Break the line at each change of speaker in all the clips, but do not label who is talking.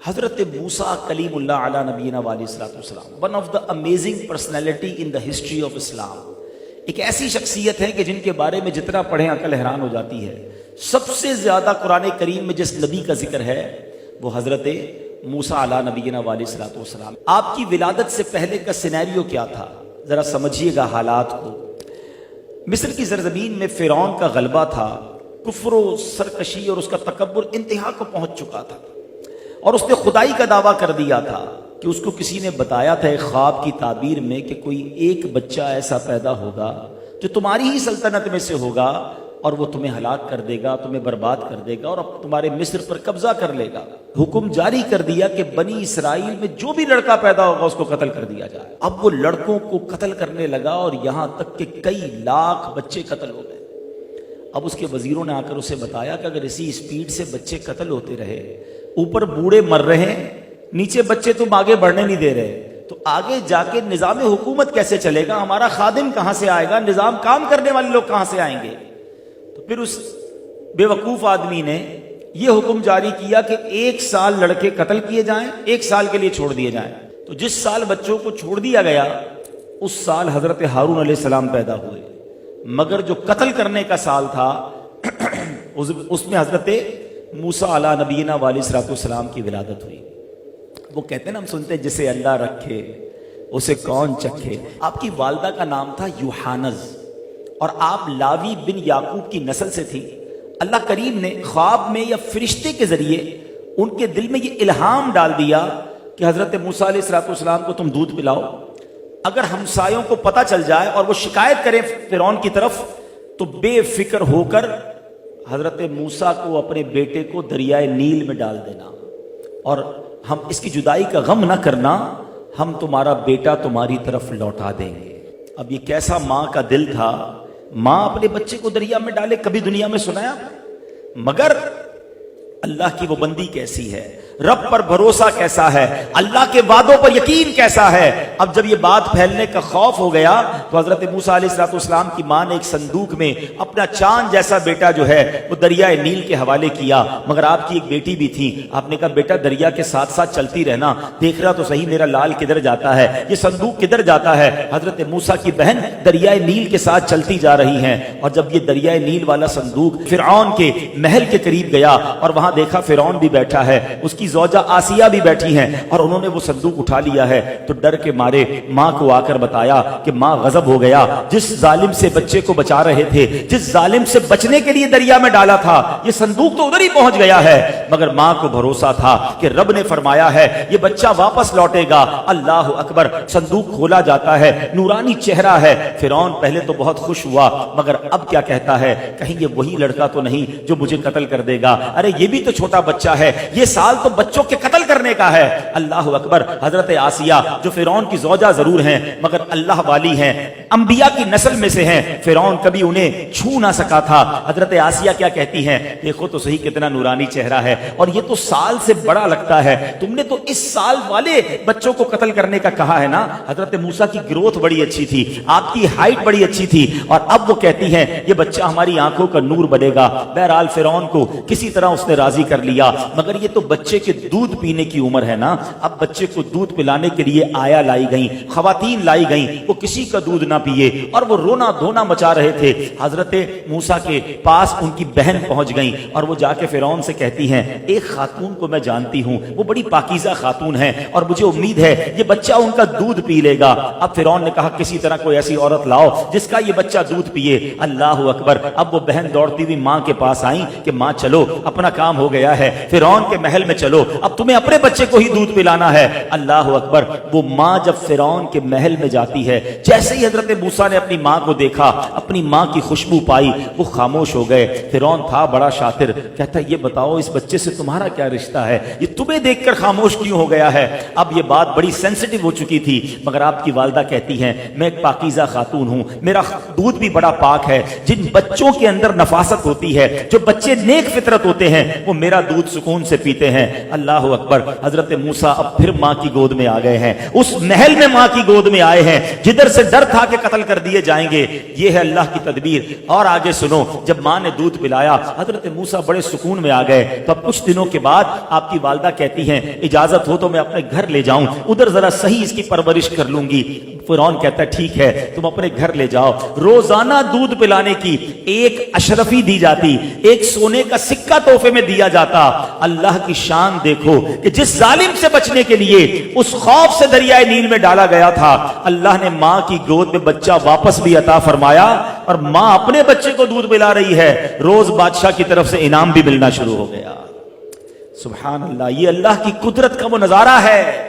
حضرت موسیٰ کلیم اللہ علی نبینا علیہ السلام one of the amazing personality in the history of Islam, ایک ایسی شخصیت ہے کہ جن کے بارے میں جتنا پڑھیں عقل حیران ہو جاتی ہے۔ سب سے زیادہ قرآن کریم میں جس نبی کا ذکر ہے وہ حضرت موسیٰ علی نبینا علیہ السلام۔ آپ کی ولادت سے پہلے کا سینیریو کیا تھا ذرا سمجھیے گا حالات کو۔ مصر کی سرزمین میں فرعون کا غلبہ تھا، کفر و سرکشی اور اس کا تکبر انتہا کو پہنچ چکا تھا، اور اس نے خدائی کا دعویٰ کر دیا تھا کہ اس کو کسی نے بتایا تھا ایک خواب کی تعبیر میں کہ کوئی ایک بچہ ایسا پیدا ہوگا جو تمہاری ہی سلطنت میں سے ہوگا اور وہ تمہیں ہلاک کر دے گا، تمہیں برباد کر دے گا اور اب تمہارے مصر پر قبضہ کر لے گا۔ حکم جاری کر دیا کہ بنی اسرائیل میں جو بھی لڑکا پیدا ہوگا اس کو قتل کر دیا جائے۔ اب وہ لڑکوں کو قتل کرنے لگا اور یہاں تک کہ کئی لاکھ بچے قتل ہو گئے۔ اب اس کے وزیروں نے آ کر اسے بتایا کہ اگر اسی اسپیڈ سے بچے قتل ہوتے رہے، اوپر بوڑھے مر رہے ہیں، نیچے بچے تم آگے بڑھنے نہیں دے رہے، تو آگے جا کے نظام حکومت کیسے چلے گا؟ ہمارا خادم کہاں سے آئے گا؟ نظام کام کرنے والے لوگ کہاں سے آئیں گے؟ تو پھر اس بے وقوف آدمی نے یہ حکم جاری کیا کہ 1 سال لڑکے قتل کیے جائیں، 1 سال کے لیے چھوڑ دیے جائیں۔ تو جس سال بچوں کو چھوڑ دیا گیا اس سال حضرت ہارون علیہ السلام پیدا ہوئے، مگر جو قتل کرنے کا سال تھا اس میں حضرت موسیٰ علی نبینا علیہ السلام کی ولادت ہوئی۔ وہ کہتے ہیں نا، ہم سنتے ہیں جسے اللہ رکھے اسے کون چکھے۔ آپ کی والدہ کا نام تھا یوحانز اور آپ لاوی بن یعقوب کی نسل سے تھی۔ اللہ کریم نے خواب میں یا فرشتے کے ذریعے ان کے دل میں یہ الہام ڈال دیا کہ حضرت موسیٰ علیہ السلام کو تم دودھ پلاؤ، اگر ہمسایوں کو پتہ چل جائے اور وہ شکایت کریں فرعون کی طرف تو بے فکر ہو کر حضرت موسیٰ کو اپنے بیٹے کو دریائے نیل میں ڈال دینا، اور ہم اس کی جدائی کا غم نہ کرنا، ہم تمہارا بیٹا تمہاری طرف لوٹا دیں گے۔ اب یہ کیسا ماں کا دل تھا، ماں اپنے بچے کو دریا میں ڈالے، کبھی دنیا میں سنا ہے؟ مگر اللہ کی وہ بندی کیسی ہے، رب پر بھروسہ کیسا ہے، اللہ کے وعدوں پر یقین کیسا ہے۔ اب جب یہ بات پھیلنے کا خوف ہو گیا تو حضرت موسیٰ علیہ السلام کی ماں نے ایک صندوق میں اپنا چاند جیسا بیٹا جو ہے وہ دریائے نیل کے حوالے کیا۔ مگر آپ کی ایک بیٹی بھی تھی، آپ نے کہا بیٹا دریا کے ساتھ ساتھ چلتی رہنا، دیکھ رہا تو صحیح میرا لال کدھر جاتا ہے، یہ صندوق کدھر جاتا ہے۔ حضرت موسیٰ کی بہن دریائے نیل کے ساتھ چلتی جا رہی ہیں، اور جب یہ دریائے نیل والا صندوق فرعون کے محل کے قریب گیا اور وہاں دیکھا فرعون بھی بیٹھا ہے، اس کی زوجہ آسیہ بھی بیٹھی ہیں، اور انہوں نے وہ صندوق اٹھا لیا ہے، تو ڈر کے مارے ماں کو آ کر بتایا کہ ماں غضب ہو گیا، جس ظالم سے بچے کو بچا رہے تھے، جس ظالم سے بچنے کے لیے دریا میں ڈالا تھا، یہ صندوق تو ادھر ہی پہنچ گیا ہے۔ مگر ماں کو بھروسہ تھا کہ رب نے فرمایا ہے یہ بچہ واپس لوٹے گا۔ اللہ اکبر، صندوق کھولا جاتا ہے، نورانی چہرہ ہے۔ فرعون پہلے تو بہت خوش ہوا، مگر اب کیا کہتا ہے، کہیں یہ وہی لڑکا تو نہیں جو مجھے قتل کر دے گا؟ ارے یہ بھی تو چھوٹا بچہ ہے، یہ سال تو بچوں کے قتل کرنے کا ہے۔ اللہ اکبر، حضرت آسیہ جو فرعون کی زوجہ ضرور ہیں مگر اللہ والی ہیں، انبیاء کی نسل میں سے ہیں، فرعون کبھی انہیں چھو نہ سکا تھا۔ حضرت آسیہ کیا کہتی ہیں، دیکھو تو صحیح کتنا نورانی چہرہ ہے، اور یہ تو سال سے بڑا لگتا ہے، تم نے تو اس سال والے بچوں کو قتل کرنے کا کہا ہے نا۔ حضرت موسیٰ کی گروتھ بڑی اچھی تھی، آپ کی ہائٹ بڑی اچھی تھی، اور اب وہ کہتی ہیں یہ بچہ ہماری آنکھوں کا نور بنے گا۔ بہرحال فرعون کو کسی طرح اس نے راضی کر لیا، مگر یہ تو بچے کے دودھ پینے کی عمر ہے نا۔ اب بچے کو دودھ پلانے کے لیے آیا لائی گئیں، خواتین لائی گئیں، وہ کسی کا دودھ نہ پیے اور وہ رونا دھونا مچا رہے تھے۔ حضرت موسیٰ کے پاس ان کی بہن پہنچ گئیں اور وہ جا کے فرعون سے کہتی ہیں ایک خاتون کو میں جانتی ہوں، وہ بڑی پاکیزہ خاتون ہے اور مجھے امید ہے یہ بچہ ان کا دودھ پی لے گا۔ اب فرعون نے کہا کسی طرح کوئی ایسی عورت لاؤ جس کا یہ بچہ دودھ پیے۔ اللہ اکبر، اب وہ بہن دوڑتی ہوئی ماں کے پاس آئیں کہ ماں چلو اپنا کام ہو گیا ہے، فرعون کے محل میں چلو، اب تمہیں اپنے بچے کو ہی دودھ پلانا ہے۔ اللہ اکبر، وہ ماں جب فرعون کے محل میں جاتی ہے، جیسے ہی حضرت موسیٰ نے اپنی ماں کو دیکھا، اپنی ماں کی خوشبو پائی، وہ خاموش ہو گئے۔ فرعون تھا بڑا شاطر، کہتا یہ بتاؤ اس بچے سے تمہارا کیا رشتہ ہے، یہ تمہیں دیکھ کر خاموش کیوں ہو گیا ہے؟ اب یہ بات بڑی سینسٹیو ہو چکی تھی، مگر آپ کی والدہ کہتی ہیں میں ایک پاکیزہ خاتون ہوں، میرا دودھ بھی بڑا پاک ہے، جن بچوں کے اندر نفاست ہوتی ہے، جو بچے نیک فطرت ہوتے ہیں، وہ میرا دودھ سکون سے پیتے ہیں۔ اللہ اکبر، حضرت موسیٰ اب پھر ماں کی گود میں آ گئے ہیں، اس محل میں ماں کی گود میں آئے ہیں جدھر سے ڈر تھا کہ قتل کر دیے جائیں گے۔ یہ ہے اللہ کی تدبیر۔ اور آگے سنو، جب ماں نے دودھ پلایا حضرت موسیٰ بڑے سکون میں آ گئے۔ تو اب کچھ دنوں کے بعد آپ کی والدہ کہتی ہیں اجازت ہو تو میں اپنے گھر لے جاؤں، ادھر ذرا صحیح اس کی پرورش کر لوں گی۔ فرعون کہتا ہے ٹھیک ہے تم اپنے گھر لے جاؤ۔ روزانہ دودھ پلانے کی ایک اشرفی دی جاتی، ایک سونے کا سکہ تحفے میں دیا جاتا۔ اللہ کی شان دیکھو کہ جس ظالم سے بچنے کے لیے اس خوف سے دریائے نیل میں ڈالا گیا تھا، اللہ نے ماں کی گود میں بچہ واپس بھی عطا فرمایا، اور ماں اپنے بچے کو دودھ پلا رہی ہے۔ روز بادشاہ کی طرف سے انعام بھی ملنا شروع ہو گیا۔ سبحان اللہ، یہ اللہ کی قدرت کا وہ نظارہ ہے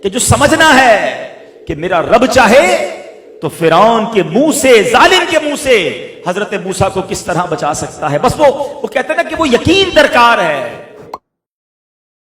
کہ جو سمجھنا ہے کہ میرا رب چاہے تو فرعون کے منہ سے، ظالم کے منہ سے حضرت موسیٰ کو کس طرح بچا سکتا ہے۔ بس وہ کہتے ہیں نا کہ وہ یقین درکار ہے۔